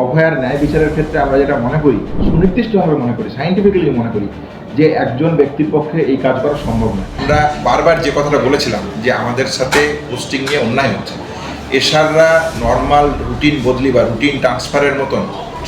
অভয়ার ন্যায় বিচারের ক্ষেত্রে আমরা যেটা মনে করি, সুনির্দিষ্টভাবে মনে করি, সায়েন্টিফিক্যালি মনে করি যে একজন ব্যক্তির পক্ষে এই কাজ করা সম্ভব নয়। আমরা বারবার যে কথাটা বলেছিলাম যে আমাদের সাথে পোস্টিং নিয়ে অন্যায় হচ্ছে, এশাররা নর্মাল রুটিন বদলি বা রুটিন ট্রান্সফারের মতন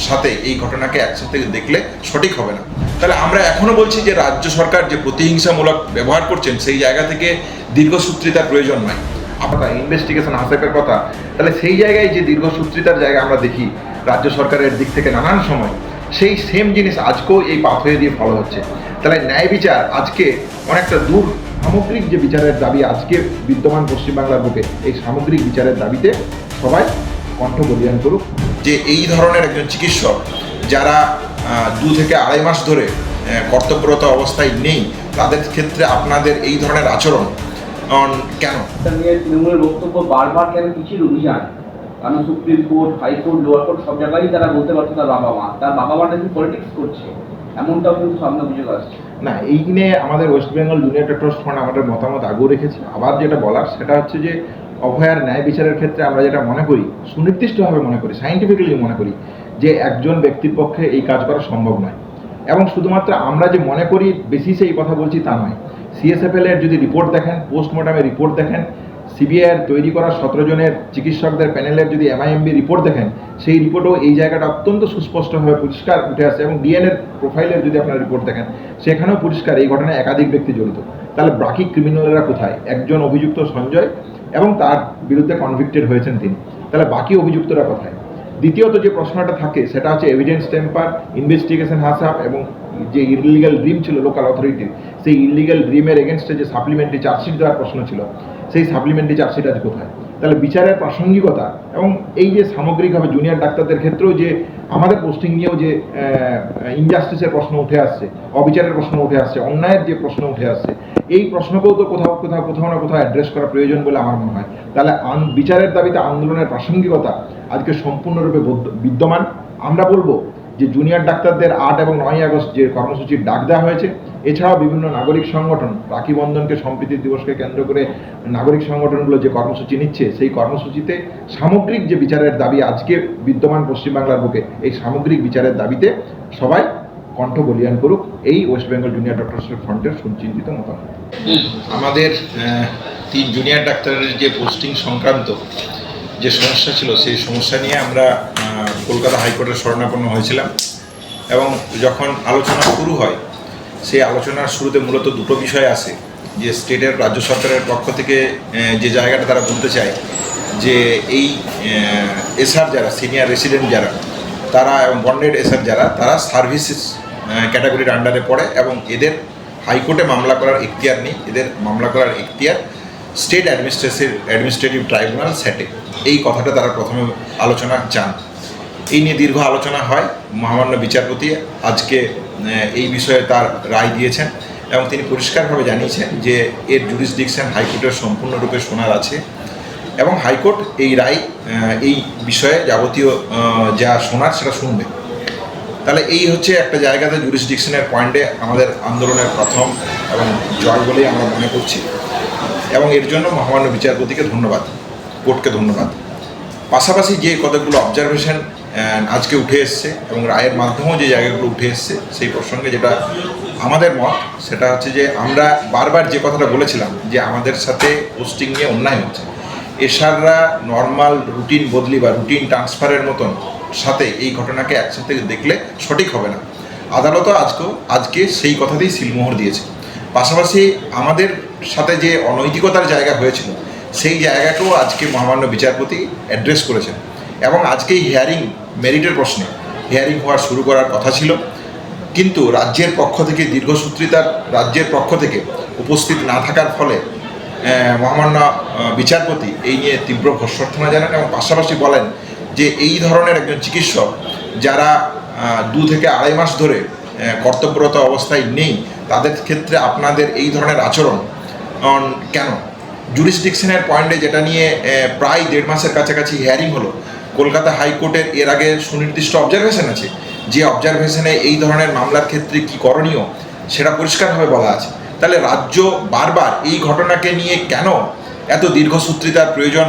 সাথে এই ঘটনাকে একসাথে দেখলে সঠিক হবে না। তাহলে আমরা এখনও বলছি যে রাজ্য সরকার যে প্রতিহিংসামূলক ব্যবহার করছেন সেই জায়গা থেকে দীর্ঘসূত্রিতার প্রয়োজন নয়। আমরা ইনভেস্টিগেশন হাসেপের কথা, তাহলে সেই জায়গায় যে দীর্ঘসূত্রিতার জায়গা আমরা দেখি রাজ্য সরকারের দিক থেকে নানান সময়, সেই সেম জিনিস আজকেও এই পাথরে দিয়ে ফলো হচ্ছে। তাহলে ন্যায় বিচার আজকে অনেকটা দূর, সামগ্রিক যে বিচারের দাবি আজকে বিদ্যমান পশ্চিমবাংলার বুকে, এই সামগ্রিক বিচারের দাবিতে সবাই কণ্ঠ বলিয়ান করুক। যে এই ধরনের একজন চিকিৎসক যারা 2 থেকে আড়াই মাস ধরে কর্তব্যরত অবস্থায় নেই, তাদের ক্ষেত্রে আপনাদের এই ধরনের আচরণ কেন? তৃণমূলের বক্তব্য বারবার কেন পিছিয়ে অভিযান, কারণ supreme court, high court, lower court সব জায়গায় তারা বলতে পারছে তার বাবা মাটা কি পলিটিক্স করছে, এমনটাও কিন্তু সামনে অভিযোগ আসছে। না, এই নিয়ে আমাদের West Bengal junior doctors fund আমাদের মতামত আগেও রেখেছি। আবার যেটা বলার সেটা হচ্ছে যে অভয়ার ন্যায় বিচারের ক্ষেত্রে আমরা যেটা মনে করি, সুনির্দিষ্টভাবে মনে করি, সায়েন্টিফিক্যালি মনে করি যে একজন ব্যক্তির পক্ষে এই কাজ করা সম্ভব নয়। এবং শুধুমাত্র আমরা যে মনে করি বেসিসে এই কথা বলছি তা নয়। সিএসএফএল এর যদি রিপোর্ট দেখেন, পোস্টমর্টমের রিপোর্ট দেখেন, সিবিআইয়ের তৈরি করা 17 জনের চিকিৎসকদের প্যানেলের যদি এমআইএমবি রিপোর্ট দেখেন, সেই রিপোর্টেও এই জায়গাটা অত্যন্ত সুস্পষ্টভাবে পরিষ্কার উঠে আসে। এবং ডিএনএর প্রোফাইলের যদি আপনারা রিপোর্ট দেখেন, সেখানেও পরিষ্কার এই ঘটনায় একাধিক ব্যক্তি জড়িত। তাহলে বাকি ক্রিমিনালরা কোথায়? একজন অভিযুক্ত সঞ্জয় এবং তার বিরুদ্ধে কনভিক্টেড হয়েছেন তিনি, তাহলে বাকি অভিযুক্তরা কোথায়? দ্বিতীয়ত যে প্রশ্নটা থাকে সেটা হচ্ছে এভিডেন্স টেম্পার, ইনভেস্টিগেশন হাসাপ এবং যে ইলিগাল ড্রিম ছিল লোকাল অথরিটির, সেই ইলিগাল ড্রিমের এগেনস্টে যে সাপ্লিমেন্টারি চার্জশিট দেওয়ার প্রশ্ন ছিল, সেই সাপ্লিমেন্টারি চার্জশিট আজ কোথায়? তাহলে বিচারের প্রাসঙ্গিকতা এবং এই যে সামগ্রিকভাবে জুনিয়র ডাক্তারদের ক্ষেত্রেও যে আমাদের পোস্টিং নিয়েও যে ইনজাস্টিসের প্রশ্ন উঠে আসছে, অবিচারের প্রশ্ন উঠে আসছে, অন্যায়ের যে প্রশ্ন উঠে আসছে, এই প্রশ্নকেও তো কোথাও না কোথাও অ্যাড্রেস করা প্রয়োজন বলে আমার মনে হয়। তাহলে বিচারের দাবিতে আন্দোলনের প্রাসঙ্গিকতা আজকে সম্পূর্ণরূপে বিদ্যমান। আমরা বলবো যে জুনিয়র ডাক্তারদের 8 এবং 9 আগস্ট যে কর্মসূচির ডাক দেওয়া হয়েছে, এছাড়াও বিভিন্ন নাগরিক সংগঠন, রাখি বন্ধনকে সম্প্রীতি দিবসকে কেন্দ্র করে নাগরিক সংগঠনগুলো যে কর্মসূচি নিচ্ছে, সেই কর্মসূচিতে সামগ্রিক যে বিচারের দাবি আজকে বিদ্যমান পশ্চিমবাংলার বুকে, এই সামগ্রিক বিচারের দাবিতে সবাই কণ্ঠ বলিয়ান করুক। এই ওয়েস্ট বেঙ্গল জুনিয়র ডক্টরস ফ্রন্টের সুচিন্তিত মতামত। আমাদের 3 জুনিয়র ডাক্তারের যে পোস্টিং সংক্রান্ত যে সমস্যা ছিল, সেই সমস্যা নিয়ে আমরা কলকাতা হাইকোর্টের শরণাপন্ন হয়েছিলাম। এবং যখন আলোচনা শুরু হয়, সেই আলোচনার শুরুতে মূলত 2টো বিষয় আসে। যে স্টেটের, রাজ্য সরকারের পক্ষ থেকে যে জায়গাটা তারা বলতে চায় যে এই এসআর যারা সিনিয়র রেসিডেন্ট যারা, তারা এবং বন্ডেড এসআর যারা, তারা সার্ভিসেস ক্যাটাগরির আন্ডারে পড়ে এবং এদের হাইকোর্টে মামলা করার এখতিয়ার নেই। এদের মামলা করার এখতিয়ার স্টেট অ্যাডমিনিস্ট্রেটিভ ট্রাইব্যুনাল সেটে। এই কথাটা তারা প্রথমে আলোচনা চান। এই নিয়ে দীর্ঘ আলোচনা হয়। মহামান্য বিচারপতি আজকে এই বিষয়ে তার রায় দিয়েছেন এবং তিনি পরিষ্কারভাবে জানিয়েছেন যে এর জুরিসডিকশন হাইকোর্টের সম্পূর্ণরূপে শোনার আছে এবং হাইকোর্ট এই রায়, এই বিষয়ে যাবতীয় যা শোনার সেটা শুনবে। তাহলে এই হচ্ছে একটা জায়গাতে জুরিসডিকশনের পয়েন্টে আমাদের আন্দোলনের প্রথম এবং জয় বলেই আমরা মনে করছি এবং এর জন্য মহামান্য বিচারপতিকে ধন্যবাদ, কোর্টকে ধন্যবাদ। পাশাপাশি যে কতগুলো অবজারভেশন আজকে উঠে এসছে এবং রায়ের মাধ্যমেও যে জায়গাগুলো উঠে এসছে, সেই প্রসঙ্গে যেটা আমাদের মত সেটা হচ্ছে যে আমরা বারবার যে কথাটা বলেছিলাম যে আমাদের সাথে পোস্টিং নিয়ে অন্যায় হচ্ছে, এশাররা নর্মাল রুটিন বদলি বা রুটিন ট্রান্সফারের মতন সাথে এই ঘটনাকে একসাথে দেখলে সঠিক হবে না। আদালতও আজকে সেই কথাতেই সিলমোহর দিয়েছে। পাশাপাশি আমাদের সাথে যে অনৈতিকতার জায়গা হয়েছিল, সেই জায়গাটাও আজকে মহামান্য বিচারপতি অ্যাড্রেস করেছেন এবং আজকে হিয়ারিং, মেরিটের প্রশ্নে হিয়ারিং হওয়া শুরু করার কথা ছিল, কিন্তু রাজ্যের পক্ষ থেকে দীর্ঘসূত্রিতার রাজ্যের পক্ষ থেকে উপস্থিত না থাকার ফলে মহামান্য বিচারপতি এই নিয়ে তীব্র ভর্ৎসনা জানান এবং পাশাপাশি বলেন যে এই ধরনের একজন চিকিৎসক যারা 2 থেকে আড়াই মাস ধরে কর্তব্যরত অবস্থায় নেই, তাদের ক্ষেত্রে আপনাদের এই ধরনের আচরণ কেন? জুরিসডিকশনের পয়েন্টে যেটা নিয়ে প্রায় 1.5 মাসের কাছাকাছি হিয়ারিং হলো, কলকাতা হাইকোর্টের এর আগে সুনির্দিষ্ট অবজারভেশন আছে, যে অবজারভেশনে এই ধরনের মামলার ক্ষেত্রে কী করণীয় সেটা পরিষ্কারভাবে বলা আছে। তাহলে রাজ্য বারবার এই ঘটনাকে নিয়ে কেন এত দীর্ঘসূত্রিতার প্রয়োজন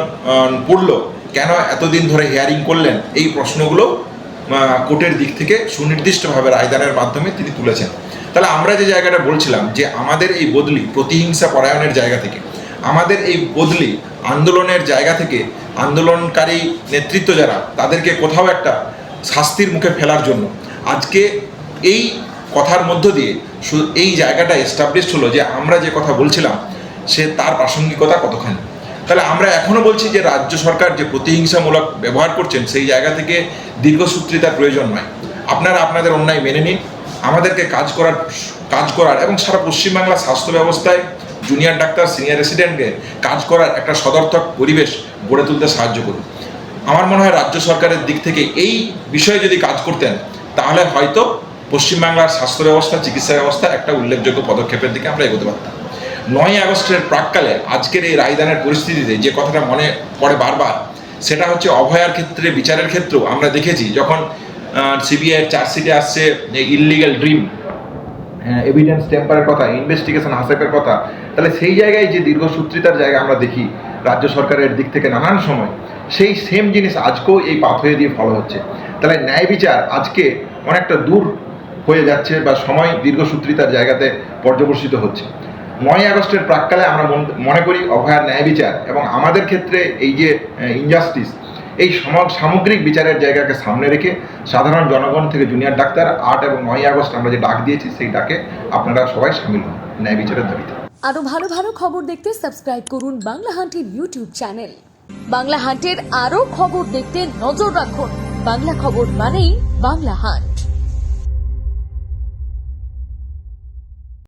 পড়ল, কেন এতদিন ধরে হিয়ারিং করলেন, এই প্রশ্নগুলো কোর্টের দিক থেকে সুনির্দিষ্টভাবে রায়দানের মাধ্যমে তিনি তুলেছেন। তাহলে আমরা যে জায়গাটা বলছিলাম যে আমাদের এই বদলি প্রতিহিংসা পরায়ণের জায়গা থেকে, আমাদের এই বদলি আন্দোলনের জায়গা থেকে, আন্দোলনকারী নেতৃত্ব যারা তাদেরকে কোথাও একটা শাস্তির মুখে ফেলার জন্য আজকে এই কথার মধ্য দিয়ে এই জায়গাটা এস্টাবলিশড হলো যে আমরা যে কথা বলছিলাম সে তার প্রাসঙ্গিকতা কতখানি। তাহলে আমরা এখনও বলছি যে রাজ্য সরকার যে প্রতিহিংসামূলক ব্যবহার করছেন সেই জায়গা থেকে দীর্ঘসূত্রিতার প্রয়োজন নয়। আপনারা আপনাদের অন্যায় মেনে নিন, আমাদেরকে কাজ করার এবং সারা পশ্চিমবাংলার স্বাস্থ্য ব্যবস্থায় জুনিয়র ডাক্তার, সিনিয়র রেসিডেন্টকে কাজ করার একটা সদর্থক পরিবেশ গড়ে তুলতে সাহায্য করুন। আমার মনে হয় রাজ্য সরকারের দিক থেকে এই বিষয়ে যদি কাজ করতেন তাহলে হয়তো পশ্চিমবাংলার স্বাস্থ্য ব্যবস্থা, চিকিৎসা ব্যবস্থা একটা উল্লেখযোগ্য পদক্ষেপের দিকে আমরা এগোতে পারতাম। 9ই আগস্টের প্রাককালে আজকের এই রায়দানের পরিস্থিতিতে যে কথাটা মনে পড়ে বারবার, সেটা হচ্ছে অভয়ার ক্ষেত্রে, বিচারের ক্ষেত্রেও আমরা দেখেছি যখন সিবিআইয়ের চার্জশিটে আসছে ইললিগ্যাল ড্রিম, এভিডেন্স টেম্পারের কথা, ইনভেস্টিগেশন হাসেপের কথা, তাহলে সেই জায়গায় যে দীর্ঘসূত্রিতার জায়গা আমরা দেখি রাজ্য সরকারের দিক থেকে নানান সময়, সেই সেম জিনিস আজকেও এই পাথয়ে দিয়ে ফলো হচ্ছে। তাহলে ন্যায় বিচার আজকে অনেকটা দূর হয়ে যাচ্ছে বা সময় দীর্ঘসূত্রিতার জায়গাতে পর্যবসিত হচ্ছে। 9ই আগস্টের প্রাককালে আমরা মনে করি অভয়ার ন্যায় বিচার এবং আমাদের ক্ষেত্রে এই যে ইনজাস্টিস, এই সামগ্রিক বিচারের জায়গাকে সামনে রেখে সাধারণ জনগণ থেকে জুনিয়র ডাক্তার 8 এবং 9ই আগস্ট আমরা যে ডাক দিয়েছি সেই ডাকে আপনারা সবাই সামিল হন ন্যায় বিচারের দাবিতে। আরো ভালো ভালো খবর দেখতে সাবস্ক্রাইব করুন বাংলা হান্টের ইউটিউব চ্যানেল। বাংলা হান্টের আরো খবর দেখতে নজর রাখুন। বাংলা খবর মানেই বাংলা হান্ট।